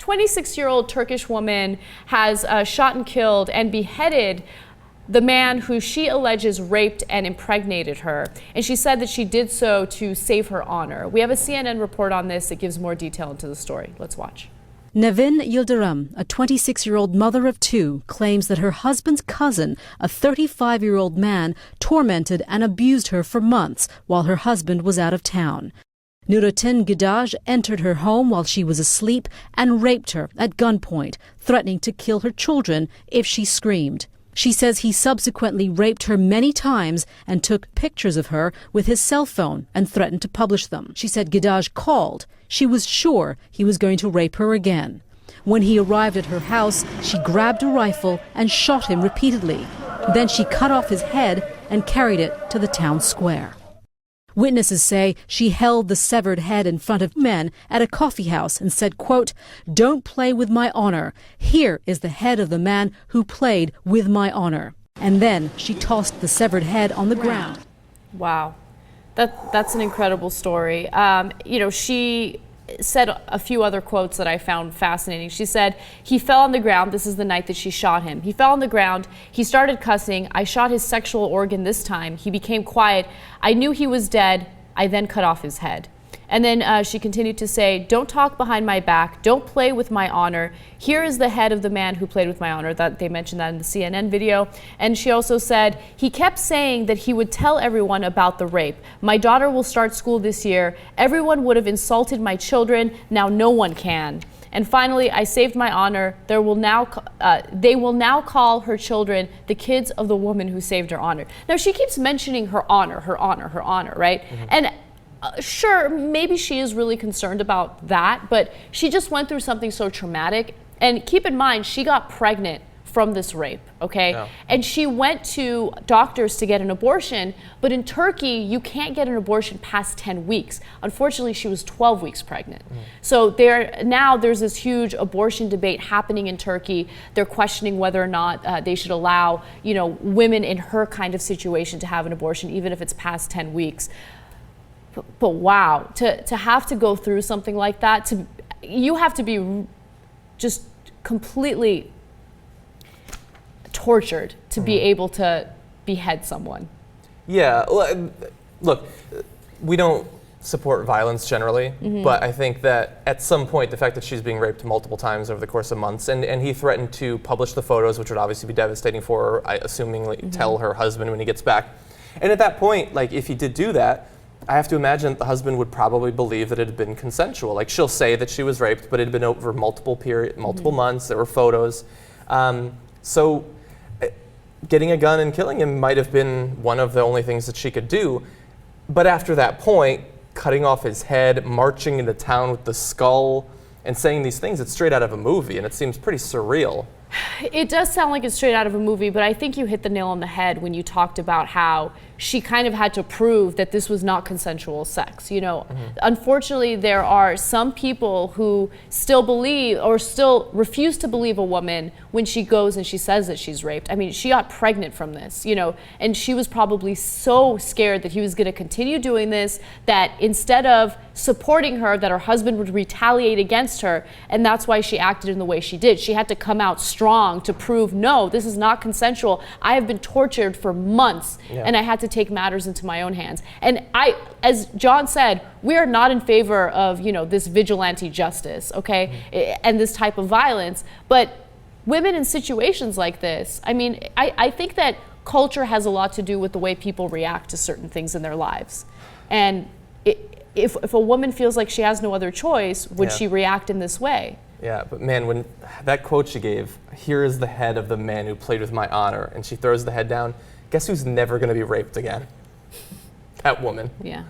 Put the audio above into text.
26-year-old Turkish woman has shot and killed and beheaded the man who she alleges raped and impregnated her. And she said that she did so to save her honor. We have a CNN report on this that gives more detail into the story. Let's watch. Nevin Yildirim, a 26-year-old mother of two, claims that her husband's cousin, a 35-year-old man, tormented and abused her for months while her husband was out of town. Nurettin Gider entered her home while she was asleep and raped her at gunpoint, threatening to kill her children if she screamed. She says he subsequently raped her many times and took pictures of her with his cell phone and threatened to publish them. She said Gider called. She was sure he was going to rape her again. When he arrived at her house, she grabbed a rifle and shot him repeatedly. Then she cut off his head and carried it to the town square. Witnesses say she held the severed head in front of men at a coffee house and said, quote, "Don't play with my honor. Here is the head of the man who played with my honor." And then she tossed the severed head on the ground. Wow. That's an incredible story. She said a few other quotes that I found fascinating. She said, "He fell on the ground." This is the night that she shot him. "He fell on the ground. He started cussing. I shot his sexual organ this time. He became quiet. I knew he was dead. I then cut off his head." And then she continued to say, "Don't talk behind my back. Don't play with my honor. Here is the head of the man who played with my honor." That they mentioned that in the CNN video. And she also said, "He kept saying that he would tell everyone about the rape. My daughter will start school this year. Everyone would have insulted my children. Now no one can." And finally, "I saved my honor. They will now call her children the kids of the woman who saved her honor." Now she keeps mentioning her honor, right? Mm-hmm. And sure, maybe she is really concerned about that, but she just went through something so traumatic. And keep in mind, she got pregnant from this rape, okay? Yeah. And she went to doctors to get an abortion, but in Turkey, you can't get an abortion past 10 weeks. Unfortunately, she was 12 weeks pregnant. So there's this huge abortion debate happening in Turkey. They're questioning whether or not they should allow, women in her kind of situation to have an abortion, even if it's past 10 weeks. But wow, to have to go through something like that, you have to be just completely tortured to be able to behead someone. Yeah, look, we don't support violence generally, but I think that at some point, the fact that she's being raped multiple times over the course of months, and he threatened to publish the photos, which would obviously be devastating for her, assuming tell her husband when he gets back. And at that point, if he did do that, I have to imagine that the husband would probably believe that it had been consensual. She'll say that she was raped, but it had been over multiple months. There were photos. So getting a gun and killing him might have been one of the only things that she could do. But after that point, cutting off his head, marching into town with the skull, and saying these things, it's straight out of a movie, and it seems pretty surreal. It does sound like it's straight out of a movie, but I think you hit the nail on the head when you talked about how she kind of had to prove that this was not consensual sex. Unfortunately, there are some people who still believe or still refuse to believe a woman when she goes and she says that she's raped. I mean, she got pregnant from this, and she was probably so scared that he was going to continue doing this, that instead of supporting her, that her husband would retaliate against her, and that's why she acted in the way she did. She had to come out strong to prove, no, this is not consensual. I have been tortured for months, and I had to take matters into my own hands. And as John said, we are not in favor of, this vigilante justice, okay, and this type of violence. But women in situations like this, I think that culture has a lot to do with the way people react to certain things in their lives. And if a woman feels like she has no other choice, would she react in this way? Yeah, but man, when that quote she gave, "Here is the head of the man who played with my honor," and she throws the head down, guess who's never going to be raped again? That woman. Yeah.